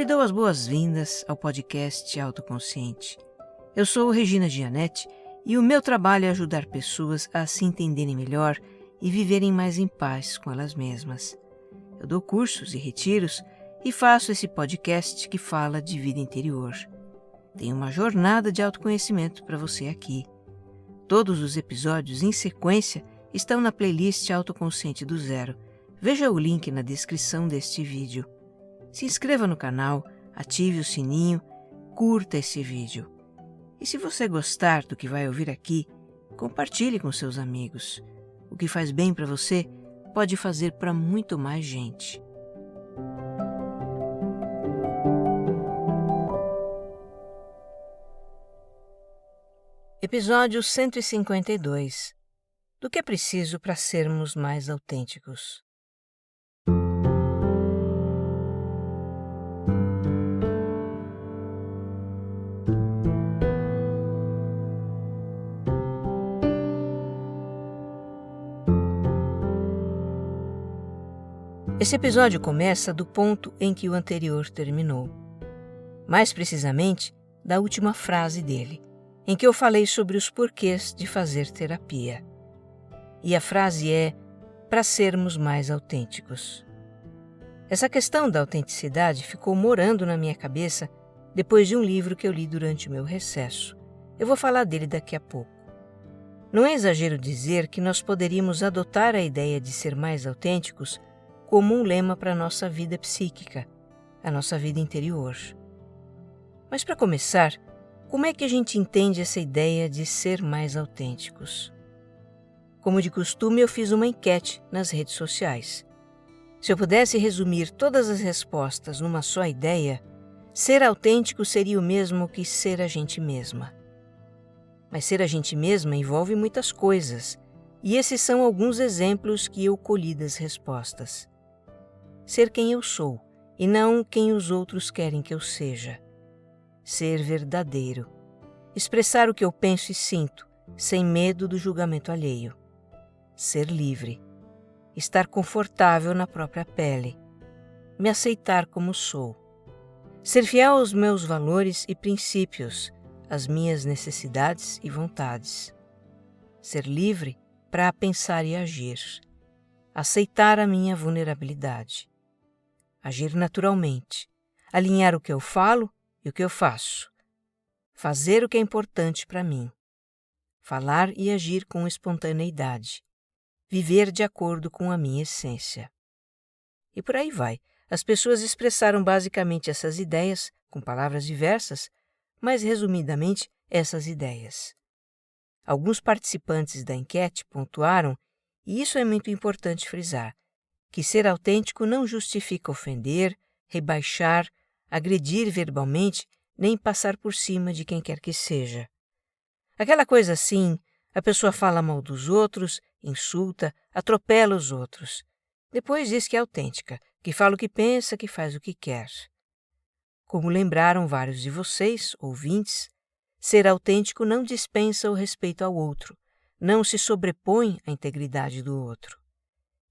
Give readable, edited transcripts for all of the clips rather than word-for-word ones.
Te dou as boas-vindas ao podcast Autoconsciente. Eu sou Regina Gianetti e o meu trabalho é ajudar pessoas a se entenderem melhor e viverem mais em paz com elas mesmas. Eu dou cursos e retiros e faço esse podcast que fala de vida interior. Tem uma jornada de autoconhecimento para você aqui. Todos os episódios em sequência estão na playlist Autoconsciente do Zero. Veja o link na descrição deste vídeo. Se inscreva no canal, ative o sininho, curta esse vídeo. E se você gostar do que vai ouvir aqui, compartilhe com seus amigos. O que faz bem para você pode fazer para muito mais gente. Episódio 152. Do que é preciso para sermos mais autênticos? Esse episódio começa do ponto em que o anterior terminou. Mais precisamente, da última frase dele, em que eu falei sobre os porquês de fazer terapia. E a frase é: para sermos mais autênticos. Essa questão da autenticidade ficou morando na minha cabeça depois de um livro que eu li durante o meu recesso. Eu vou falar dele daqui a pouco. Não é exagero dizer que nós poderíamos adotar a ideia de ser mais autênticos como um lema para a nossa vida psíquica, a nossa vida interior. Mas para começar, como é que a gente entende essa ideia de ser mais autênticos? Como de costume, eu fiz uma enquete nas redes sociais. Se eu pudesse resumir todas as respostas numa só ideia, ser autêntico seria o mesmo que ser a gente mesma. Mas ser a gente mesma envolve muitas coisas, e esses são alguns exemplos que eu colhi das respostas. Ser quem eu sou, e não quem os outros querem que eu seja. Ser verdadeiro. Expressar o que eu penso e sinto, sem medo do julgamento alheio. Ser livre. Estar confortável na própria pele. Me aceitar como sou. Ser fiel aos meus valores e princípios, às minhas necessidades e vontades. Ser livre para pensar e agir. Aceitar a minha vulnerabilidade. Agir naturalmente, alinhar o que eu falo e o que eu faço. Fazer o que é importante para mim. Falar e agir com espontaneidade. Viver de acordo com a minha essência. E por aí vai. As pessoas expressaram basicamente essas ideias, com palavras diversas, mas resumidamente essas ideias. Alguns participantes da enquete pontuaram, e isso é muito importante frisar, que ser autêntico não justifica ofender, rebaixar, agredir verbalmente, nem passar por cima de quem quer que seja. Aquela coisa assim, a pessoa fala mal dos outros, insulta, atropela os outros. Depois diz que é autêntica, que fala o que pensa, que faz o que quer. Como lembraram vários de vocês, ouvintes, ser autêntico não dispensa o respeito ao outro, não se sobrepõe à integridade do outro.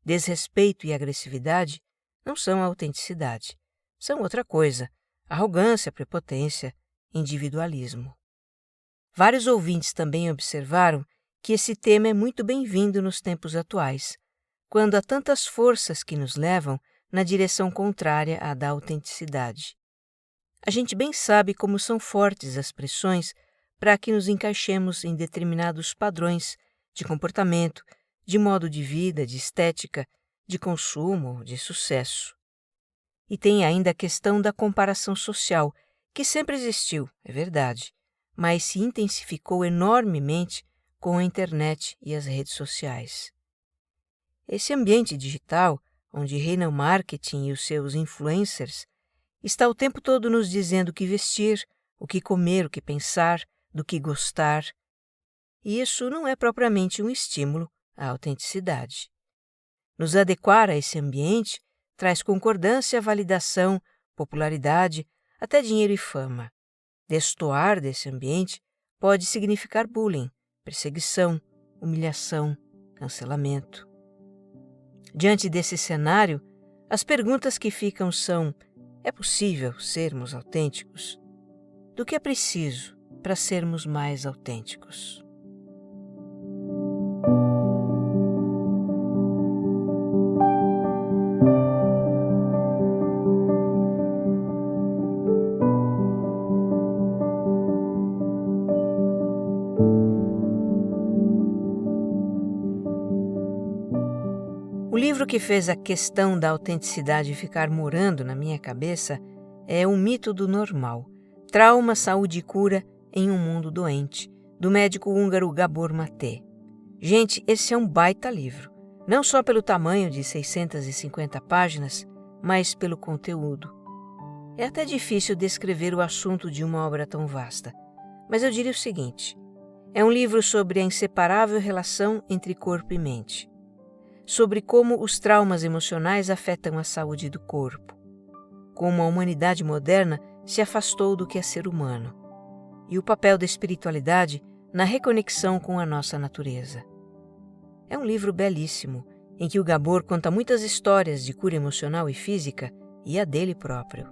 Desrespeito e agressividade não são autenticidade, são outra coisa, arrogância, prepotência, individualismo. Vários ouvintes também observaram que esse tema é muito bem-vindo nos tempos atuais, quando há tantas forças que nos levam na direção contrária à da autenticidade. A gente bem sabe como são fortes as pressões para que nos encaixemos em determinados padrões de comportamento, de modo de vida, de estética, de consumo, de sucesso. E tem ainda a questão da comparação social, que sempre existiu, é verdade, mas se intensificou enormemente com a internet e as redes sociais. Esse ambiente digital, onde reina o marketing e os seus influencers, está o tempo todo nos dizendo o que vestir, o que comer, o que pensar, do que gostar. E isso não é propriamente um estímulo à autenticidade. Nos adequar a esse ambiente traz concordância, validação, popularidade, até dinheiro e fama. Destoar desse ambiente pode significar bullying, perseguição, humilhação, cancelamento. Diante desse cenário, as perguntas que ficam são: é possível sermos autênticos? Do que é preciso para sermos mais autênticos? O livro que fez a questão da autenticidade ficar morando na minha cabeça é O Mito do Normal, Trauma, Saúde e Cura em um Mundo Doente, do médico húngaro Gabor Maté. Gente, esse é um baita livro, não só pelo tamanho de 650 páginas, mas pelo conteúdo. É até difícil descrever o assunto de uma obra tão vasta, mas eu diria o seguinte: é um livro sobre a inseparável relação entre corpo e mente, sobre como os traumas emocionais afetam a saúde do corpo, como a humanidade moderna se afastou do que é ser humano, e o papel da espiritualidade na reconexão com a nossa natureza. É um livro belíssimo, em que o Gabor conta muitas histórias de cura emocional e física e a dele próprio.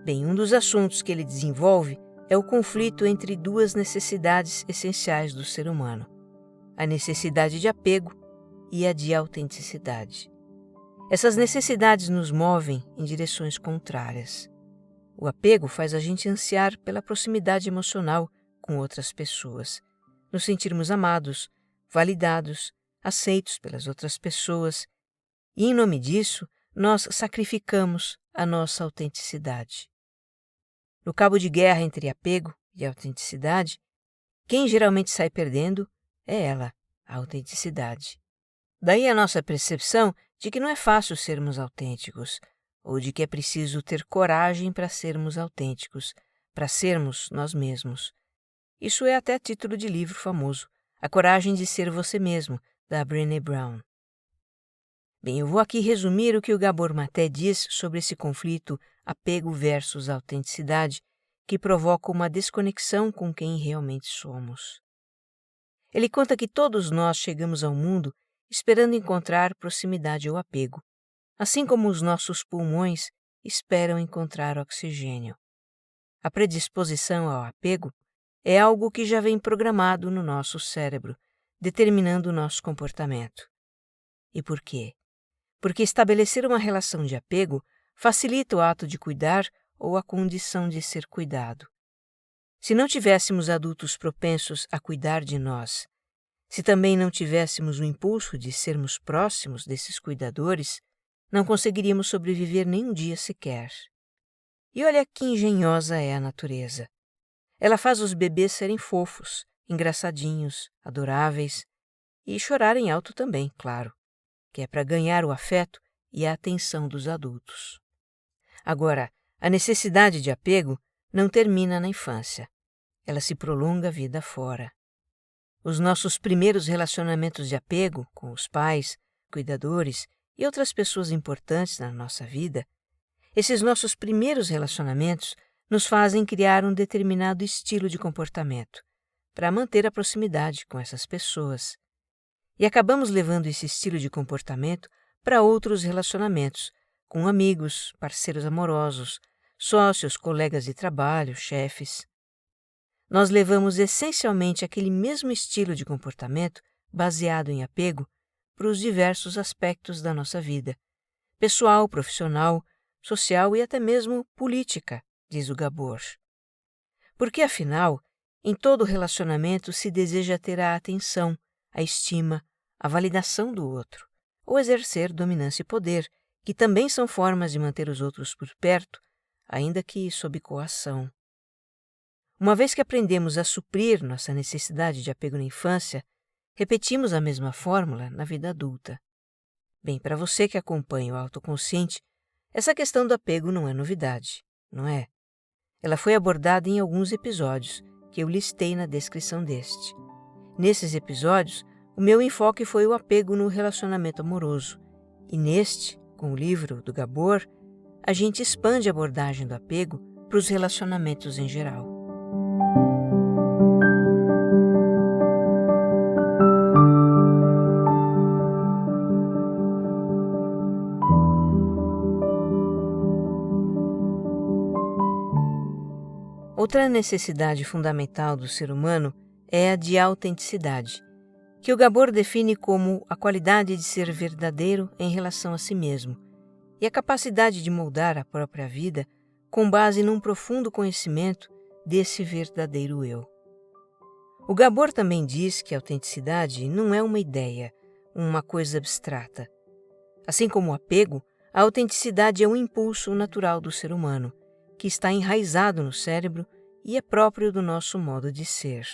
Bem, um dos assuntos que ele desenvolve é o conflito entre duas necessidades essenciais do ser humano: a necessidade de apego e a de autenticidade. Essas necessidades nos movem em direções contrárias. O apego faz a gente ansiar pela proximidade emocional com outras pessoas, nos sentirmos amados, validados, aceitos pelas outras pessoas, e em nome disso, nós sacrificamos a nossa autenticidade. No cabo de guerra entre apego e autenticidade, quem geralmente sai perdendo é ela, a autenticidade. Daí a nossa percepção de que não é fácil sermos autênticos, ou de que é preciso ter coragem para sermos autênticos, para sermos nós mesmos. Isso é até título de livro famoso, A Coragem de Ser Você Mesmo, da Brené Brown. Bem, eu vou aqui resumir o que o Gabor Maté diz sobre esse conflito apego versus autenticidade, que provoca uma desconexão com quem realmente somos. Ele conta que todos nós chegamos ao mundo esperando encontrar proximidade ou apego, assim como os nossos pulmões esperam encontrar oxigênio. A predisposição ao apego é algo que já vem programado no nosso cérebro, determinando o nosso comportamento. E por quê? Porque estabelecer uma relação de apego facilita o ato de cuidar ou a condição de ser cuidado. Se não tivéssemos adultos propensos a cuidar de nós, se também não tivéssemos o impulso de sermos próximos desses cuidadores, não conseguiríamos sobreviver nem um dia sequer. E olha que engenhosa é a natureza. Ela faz os bebês serem fofos, engraçadinhos, adoráveis, e chorarem alto também, claro, que é para ganhar o afeto e a atenção dos adultos. Agora, a necessidade de apego não termina na infância. Ela se prolonga a vida fora. Os nossos primeiros relacionamentos de apego com os pais, cuidadores e outras pessoas importantes na nossa vida, esses nossos primeiros relacionamentos nos fazem criar um determinado estilo de comportamento para manter a proximidade com essas pessoas. E acabamos levando esse estilo de comportamento para outros relacionamentos, com amigos, parceiros amorosos, sócios, colegas de trabalho, chefes. Nós levamos essencialmente aquele mesmo estilo de comportamento, baseado em apego, para os diversos aspectos da nossa vida, pessoal, profissional, social e até mesmo política, diz o Gabor. Porque, afinal, em todo relacionamento se deseja ter a atenção, a estima, a validação do outro, ou exercer dominância e poder, que também são formas de manter os outros por perto, ainda que sob coação. Uma vez que aprendemos a suprir nossa necessidade de apego na infância, repetimos a mesma fórmula na vida adulta. Bem, para você que acompanha o autoconsciente, essa questão do apego não é novidade, não é? Ela foi abordada em alguns episódios que eu listei na descrição deste. Nesses episódios, o meu enfoque foi o apego no relacionamento amoroso, e neste, com o livro do Gabor, a gente expande a abordagem do apego para os relacionamentos em geral. Outra necessidade fundamental do ser humano é a de autenticidade, que o Gabor define como a qualidade de ser verdadeiro em relação a si mesmo e a capacidade de moldar a própria vida com base num profundo conhecimento desse verdadeiro eu. O Gabor também diz que a autenticidade não é uma ideia, uma coisa abstrata. Assim como o apego, a autenticidade é um impulso natural do ser humano, que está enraizado no cérebro e é próprio do nosso modo de ser.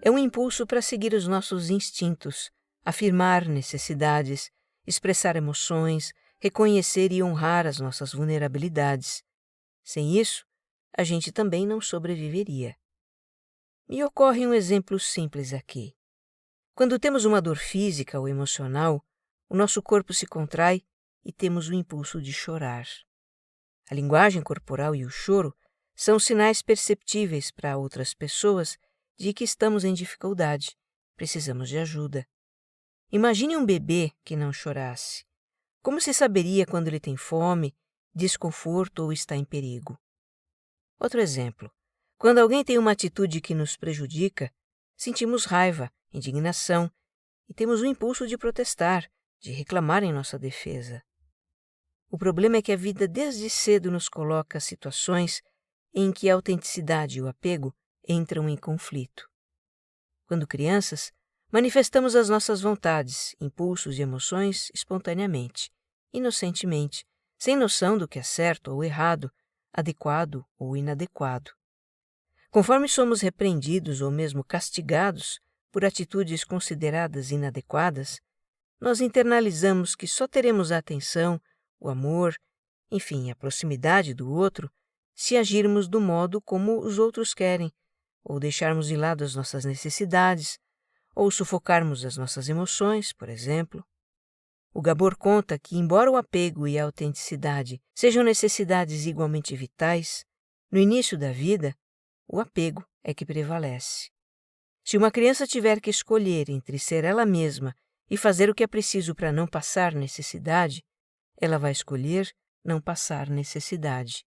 É um impulso para seguir os nossos instintos, afirmar necessidades, expressar emoções, reconhecer e honrar as nossas vulnerabilidades. Sem isso, a gente também não sobreviveria. Me ocorre um exemplo simples aqui. Quando temos uma dor física ou emocional, o nosso corpo se contrai e temos o impulso de chorar. A linguagem corporal e o choro são sinais perceptíveis para outras pessoas de que estamos em dificuldade, precisamos de ajuda. Imagine um bebê que não chorasse. Como se saberia quando ele tem fome, desconforto ou está em perigo? Outro exemplo. Quando alguém tem uma atitude que nos prejudica, sentimos raiva, indignação e temos o impulso de protestar, de reclamar em nossa defesa. O problema é que a vida desde cedo nos coloca situações em que a autenticidade e o apego entram em conflito. Quando crianças, manifestamos as nossas vontades, impulsos e emoções espontaneamente, inocentemente, sem noção do que é certo ou errado, adequado ou inadequado. Conforme somos repreendidos ou mesmo castigados por atitudes consideradas inadequadas, nós internalizamos que só teremos a atenção, o amor, enfim, a proximidade do outro, se agirmos do modo como os outros querem, ou deixarmos de lado as nossas necessidades, ou sufocarmos as nossas emoções, por exemplo. O Gabor conta que, embora o apego e a autenticidade sejam necessidades igualmente vitais, no início da vida, o apego é que prevalece. Se uma criança tiver que escolher entre ser ela mesma e fazer o que é preciso para não passar necessidade, ela vai escolher não passar necessidade.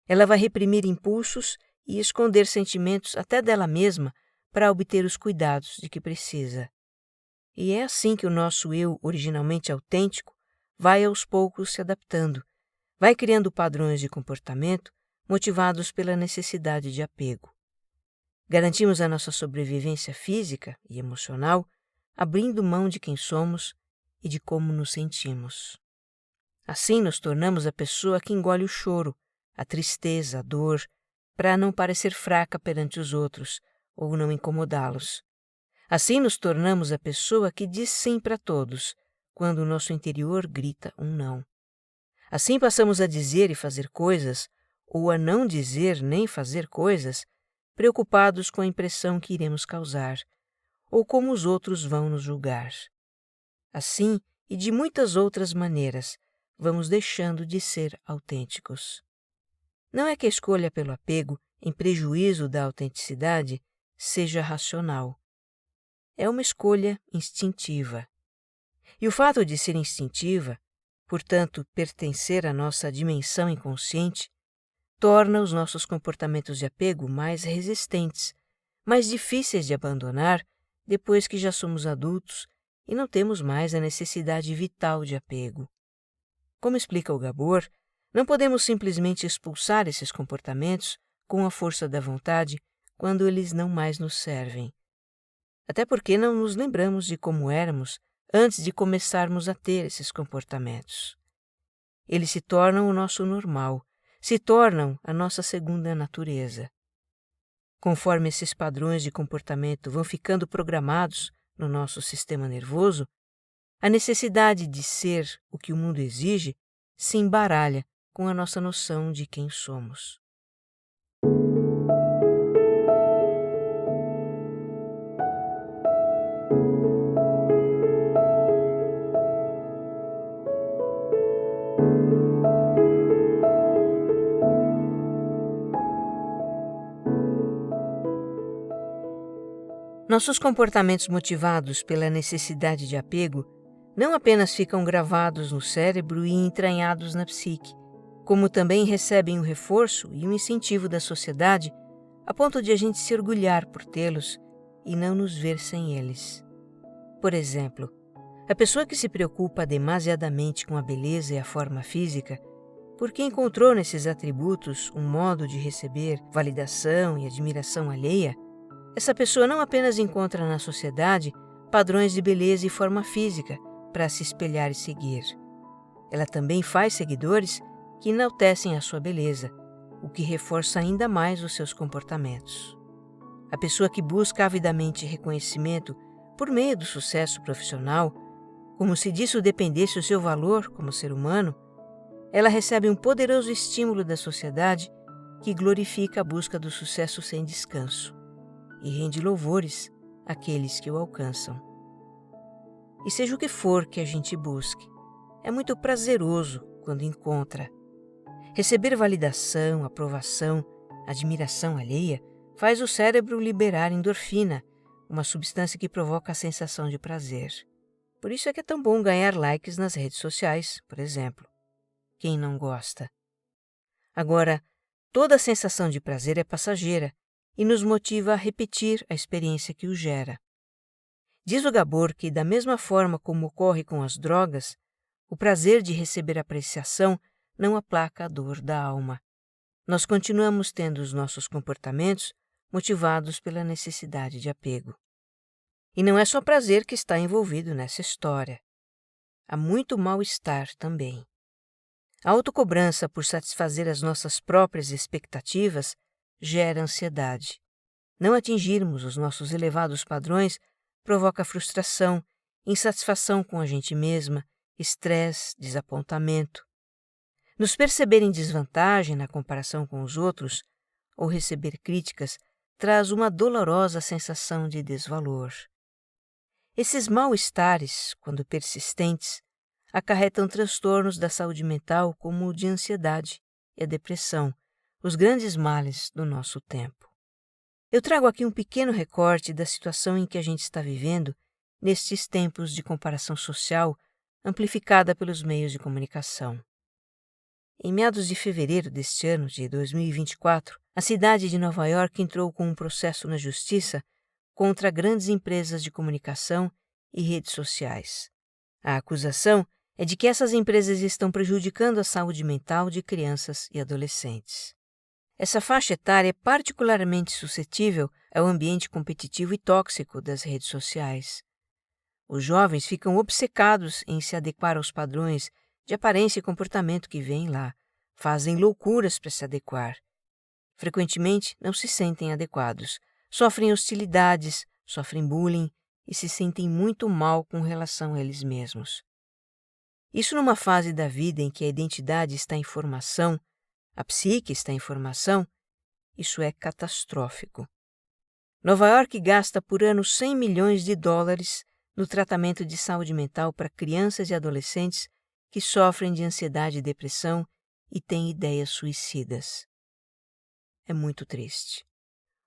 Ela vai reprimir impulsos e esconder sentimentos até dela mesma para obter os cuidados de que precisa. E é assim que o nosso eu originalmente autêntico vai aos poucos se adaptando, vai criando padrões de comportamento motivados pela necessidade de apego. Garantimos a nossa sobrevivência física e emocional abrindo mão de quem somos e de como nos sentimos. Assim nos tornamos a pessoa que engole o choro, a tristeza, a dor, para não parecer fraca perante os outros ou não incomodá-los. Assim nos tornamos a pessoa que diz sim para todos, quando o nosso interior grita um não. Assim passamos a dizer e fazer coisas, ou a não dizer nem fazer coisas, preocupados com a impressão que iremos causar, ou como os outros vão nos julgar. Assim, e de muitas outras maneiras, vamos deixando de ser autênticos. Não é que a escolha pelo apego, em prejuízo da autenticidade, seja racional. É uma escolha instintiva. E o fato de ser instintiva, portanto, pertencer à nossa dimensão inconsciente, torna os nossos comportamentos de apego mais resistentes, mais difíceis de abandonar depois que já somos adultos e não temos mais a necessidade vital de apego. Como explica o Gabor, não podemos simplesmente expulsar esses comportamentos com a força da vontade quando eles não mais nos servem. Até porque não nos lembramos de como éramos antes de começarmos a ter esses comportamentos. Eles se tornam o nosso normal, se tornam a nossa segunda natureza. Conforme esses padrões de comportamento vão ficando programados no nosso sistema nervoso, a necessidade de ser o que o mundo exige se embaralha com a nossa noção de quem somos. Nossos comportamentos motivados pela necessidade de apego não apenas ficam gravados no cérebro e entranhados na psique, como também recebem um reforço e um incentivo da sociedade a ponto de a gente se orgulhar por tê-los e não nos ver sem eles. Por exemplo, a pessoa que se preocupa demasiadamente com a beleza e a forma física, porque encontrou nesses atributos um modo de receber validação e admiração alheia, essa pessoa não apenas encontra na sociedade padrões de beleza e forma física para se espelhar e seguir. Ela também faz seguidores que enaltecem a sua beleza, o que reforça ainda mais os seus comportamentos. A pessoa que busca avidamente reconhecimento por meio do sucesso profissional, como se disso dependesse o seu valor como ser humano, ela recebe um poderoso estímulo da sociedade que glorifica a busca do sucesso sem descanso e rende louvores àqueles que o alcançam. E seja o que for que a gente busque, é muito prazeroso quando encontra. Receber validação, aprovação, admiração alheia faz o cérebro liberar endorfina, uma substância que provoca a sensação de prazer. Por isso é que é tão bom ganhar likes nas redes sociais, por exemplo. Quem não gosta? Agora, toda a sensação de prazer é passageira e nos motiva a repetir a experiência que o gera. Diz o Gabor que, da mesma forma como ocorre com as drogas, o prazer de receber apreciação não aplaca a dor da alma. Nós continuamos tendo os nossos comportamentos motivados pela necessidade de apego. E não é só prazer que está envolvido nessa história. Há muito mal-estar também. A autocobrança por satisfazer as nossas próprias expectativas gera ansiedade. Não atingirmos os nossos elevados padrões provoca frustração, insatisfação com a gente mesma, estresse, desapontamento. Nos perceber em desvantagem na comparação com os outros ou receber críticas traz uma dolorosa sensação de desvalor. Esses mal-estares, quando persistentes, acarretam transtornos da saúde mental como o de ansiedade e a depressão, os grandes males do nosso tempo. Eu trago aqui um pequeno recorte da situação em que a gente está vivendo nestes tempos de comparação social amplificada pelos meios de comunicação. Em meados de fevereiro deste ano, de 2024, a cidade de Nova York entrou com um processo na justiça contra grandes empresas de comunicação e redes sociais. A acusação é de que essas empresas estão prejudicando a saúde mental de crianças e adolescentes. Essa faixa etária é particularmente suscetível ao ambiente competitivo e tóxico das redes sociais. Os jovens ficam obcecados em se adequar aos padrões de aparência e comportamento que vêm lá, fazem loucuras para se adequar. Frequentemente não se sentem adequados, sofrem hostilidades, sofrem bullying e se sentem muito mal com relação a eles mesmos. Isso numa fase da vida em que a identidade está em formação, a psique está em formação, isso é catastrófico. Nova York gasta por ano 100 milhões de dólares no tratamento de saúde mental para crianças e adolescentes que sofrem de ansiedade e depressão e têm ideias suicidas. É muito triste.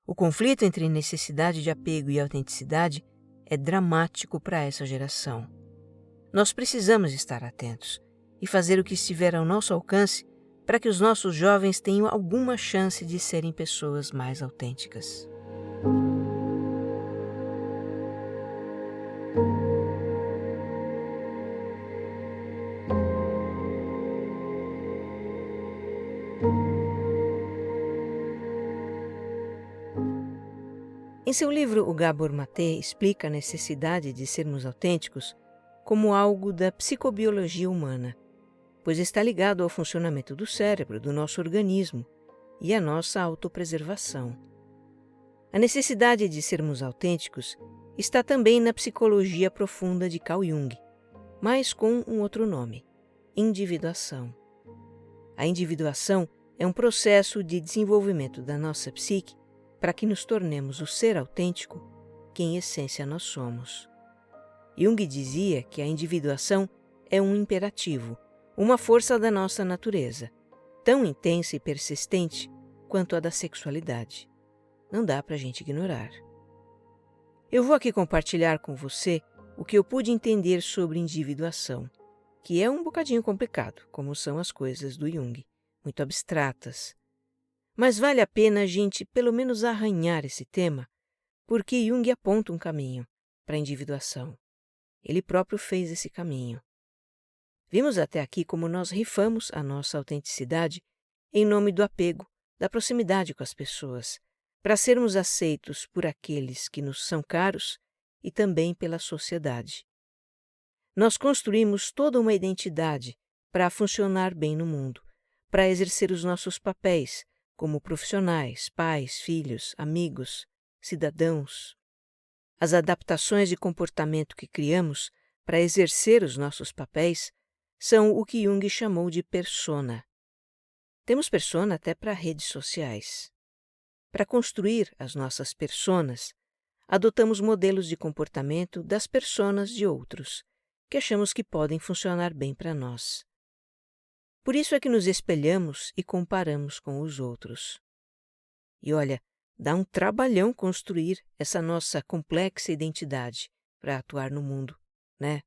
O conflito entre necessidade de apego e autenticidade é dramático para essa geração. Nós precisamos estar atentos e fazer o que estiver ao nosso alcance para que os nossos jovens tenham alguma chance de serem pessoas mais autênticas. Em seu livro, o Gabor Mate explica a necessidade de sermos autênticos como algo da psicobiologia humana, pois está ligado ao funcionamento do cérebro, do nosso organismo e à nossa autopreservação. A necessidade de sermos autênticos está também na psicologia profunda de Carl Jung, mas com um outro nome: individuação. A individuação é um processo de desenvolvimento da nossa psique para que nos tornemos o ser autêntico que em essência nós somos. Jung dizia que a individuação é um imperativo, uma força da nossa natureza, tão intensa e persistente quanto a da sexualidade. Não dá para a gente ignorar. Eu vou aqui compartilhar com você o que eu pude entender sobre individuação, que é um bocadinho complicado, como são as coisas do Jung, muito abstratas. Mas vale a pena a gente pelo menos arranhar esse tema, porque Jung aponta um caminho para a individuação. Ele próprio fez esse caminho. Vimos até aqui como nós rifamos a nossa autenticidade em nome do apego, da proximidade com as pessoas, para sermos aceitos por aqueles que nos são caros e também pela sociedade. Nós construímos toda uma identidade para funcionar bem no mundo, para exercer os nossos papéis como profissionais, pais, filhos, amigos, cidadãos. As adaptações de comportamento que criamos para exercer os nossos papéis são o que Jung chamou de persona. Temos persona até para redes sociais. Para construir as nossas personas, adotamos modelos de comportamento das personas de outros, que achamos que podem funcionar bem para nós. Por isso é que nos espelhamos e comparamos com os outros. E olha, dá um trabalhão construir essa nossa complexa identidade para atuar no mundo, né?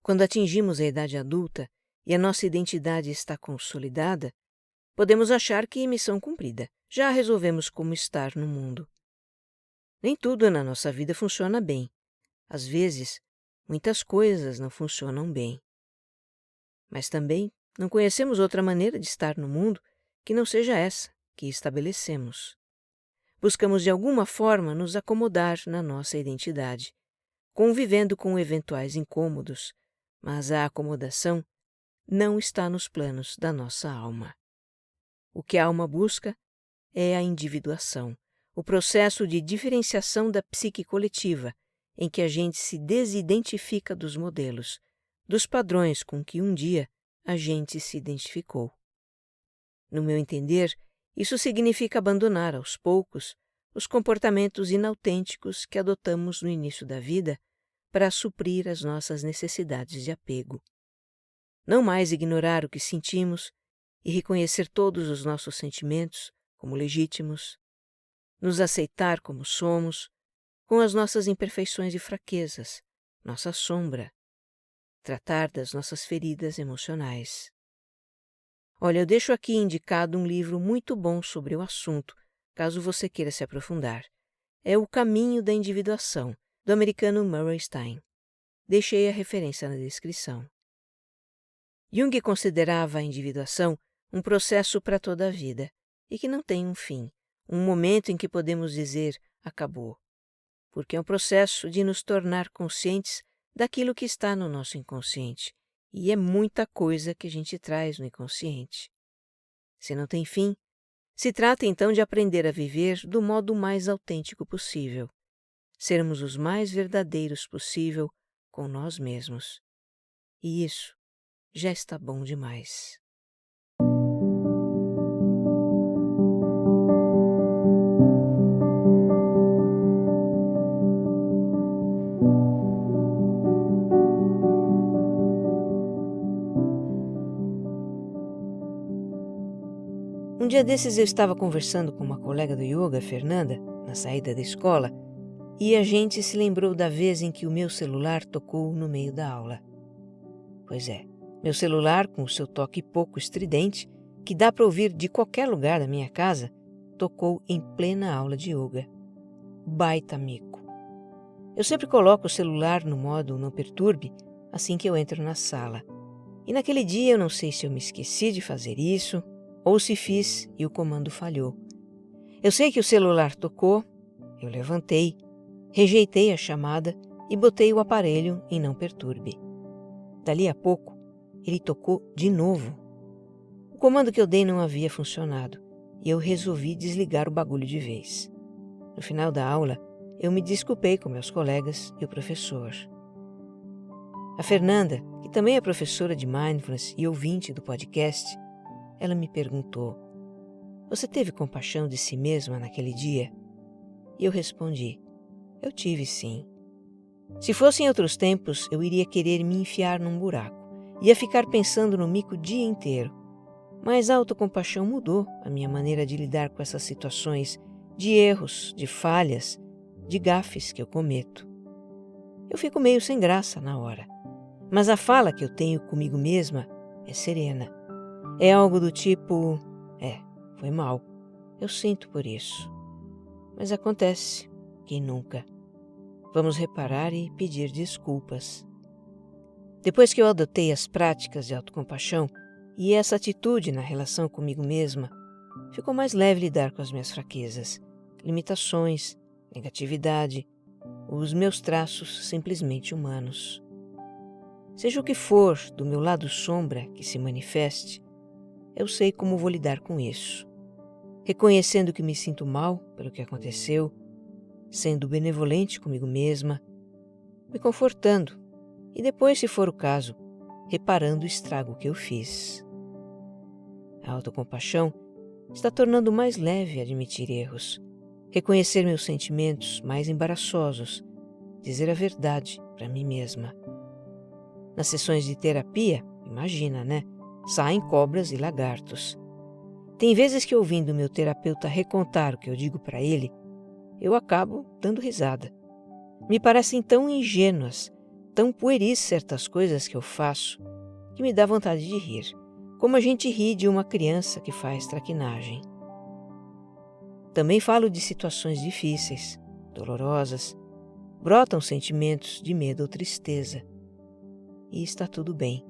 Quando atingimos a idade adulta e a nossa identidade está consolidada, podemos achar que missão cumprida, já resolvemos como estar no mundo. Nem tudo na nossa vida funciona bem. Às vezes, muitas coisas não funcionam bem. Mas também não conhecemos outra maneira de estar no mundo que não seja essa que estabelecemos. Buscamos de alguma forma nos acomodar na nossa identidade, convivendo com eventuais incômodos, mas a acomodação não está nos planos da nossa alma. O que a alma busca é a individuação, o processo de diferenciação da psique coletiva, em que a gente se desidentifica dos modelos, dos padrões com que um dia a gente se identificou. No meu entender, isso significa abandonar aos poucos os comportamentos inautênticos que adotamos no início da vida para suprir as nossas necessidades de apego. Não mais ignorar o que sentimos e reconhecer todos os nossos sentimentos como legítimos, nos aceitar como somos, com as nossas imperfeições e fraquezas, nossa sombra, tratar das nossas feridas emocionais. Olha, eu deixo aqui indicado um livro muito bom sobre o assunto, caso você queira se aprofundar. É O Caminho da Individuação, do americano Murray Stein. Deixei a referência na descrição. Jung considerava a individuação um processo para toda a vida e que não tem um fim, um momento em que podemos dizer acabou, porque é um processo de nos tornar conscientes daquilo que está no nosso inconsciente, e é muita coisa que a gente traz no inconsciente. Se não tem fim, se trata então de aprender a viver do modo mais autêntico possível, sermos os mais verdadeiros possível com nós mesmos. E isso já está bom demais. Um dia desses eu estava conversando com uma colega do yoga, Fernanda, na saída da escola, e a gente se lembrou da vez em que o meu celular tocou no meio da aula. Pois é, meu celular, com o seu toque pouco estridente, que dá para ouvir de qualquer lugar da minha casa, tocou em plena aula de yoga. Baita mico. Eu sempre coloco o celular no modo não perturbe assim que eu entro na sala. E naquele dia eu não sei se eu me esqueci de fazer isso ou se fiz e o comando falhou. Eu sei que o celular tocou, eu levantei, rejeitei a chamada e botei o aparelho em não perturbe. Dali a pouco, ele tocou de novo. O comando que eu dei não havia funcionado e eu resolvi desligar o bagulho de vez. No final da aula, eu me desculpei com meus colegas e o professor. A Fernanda, que também é professora de Mindfulness e ouvinte do podcast, ela me perguntou: "Você teve compaixão de si mesma naquele dia?" E eu respondi: "Eu tive sim. Se fosse em outros tempos, eu iria querer me enfiar num buraco. Ia ficar pensando no mico o dia inteiro. Mas a autocompaixão mudou a minha maneira de lidar com essas situações de erros, de falhas, de gafes que eu cometo. Eu fico meio sem graça na hora, mas a fala que eu tenho comigo mesma é serena. É algo do tipo: foi mal, eu sinto por isso. Mas acontece, quem nunca? Vamos reparar e pedir desculpas. Depois que eu adotei as práticas de autocompaixão e essa atitude na relação comigo mesma, ficou mais leve lidar com as minhas fraquezas, limitações, negatividade, os meus traços simplesmente humanos. Seja o que for do meu lado sombra que se manifeste, eu sei como vou lidar com isso, reconhecendo que me sinto mal pelo que aconteceu, sendo benevolente comigo mesma, me confortando e depois, se for o caso, reparando o estrago que eu fiz. A autocompaixão está tornando mais leve admitir erros, reconhecer meus sentimentos mais embaraçosos, dizer a verdade para mim mesma. Nas sessões de terapia, imagina, né? Saem cobras e lagartos. Tem vezes que, ouvindo meu terapeuta recontar o que eu digo para ele, eu acabo dando risada. Me parecem tão ingênuas, tão pueris certas coisas que eu faço, que me dá vontade de rir, como a gente ri de uma criança que faz traquinagem. Também falo de situações difíceis, dolorosas, brotam sentimentos de medo ou tristeza. E está tudo bem.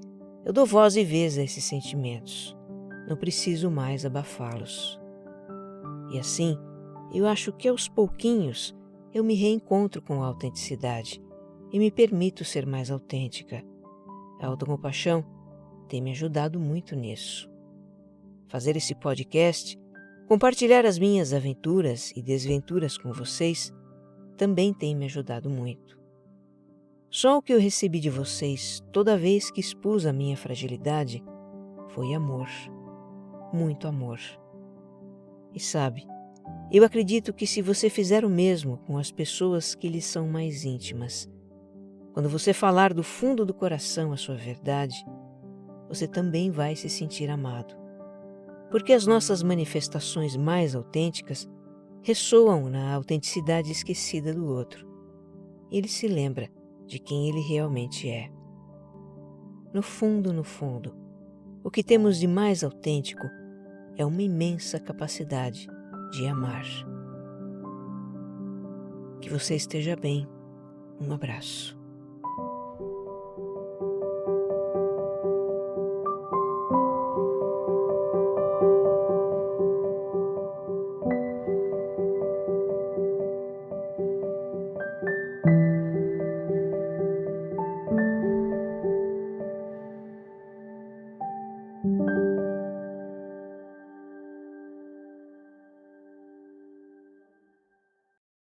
Eu dou voz e vez a esses sentimentos. Não preciso mais abafá-los. E assim, eu acho que aos pouquinhos eu me reencontro com a autenticidade e me permito ser mais autêntica. A autocompaixão tem me ajudado muito nisso. Fazer esse podcast, compartilhar as minhas aventuras e desventuras com vocês, também tem me ajudado muito. Só o que eu recebi de vocês toda vez que expus a minha fragilidade foi amor, muito amor. E sabe, eu acredito que se você fizer o mesmo com as pessoas que lhe são mais íntimas, quando você falar do fundo do coração a sua verdade, você também vai se sentir amado. Porque as nossas manifestações mais autênticas ressoam na autenticidade esquecida do outro. Ele se lembra de quem ele realmente é. No fundo, o que temos de mais autêntico é uma imensa capacidade de amar. Que você esteja bem. Um abraço.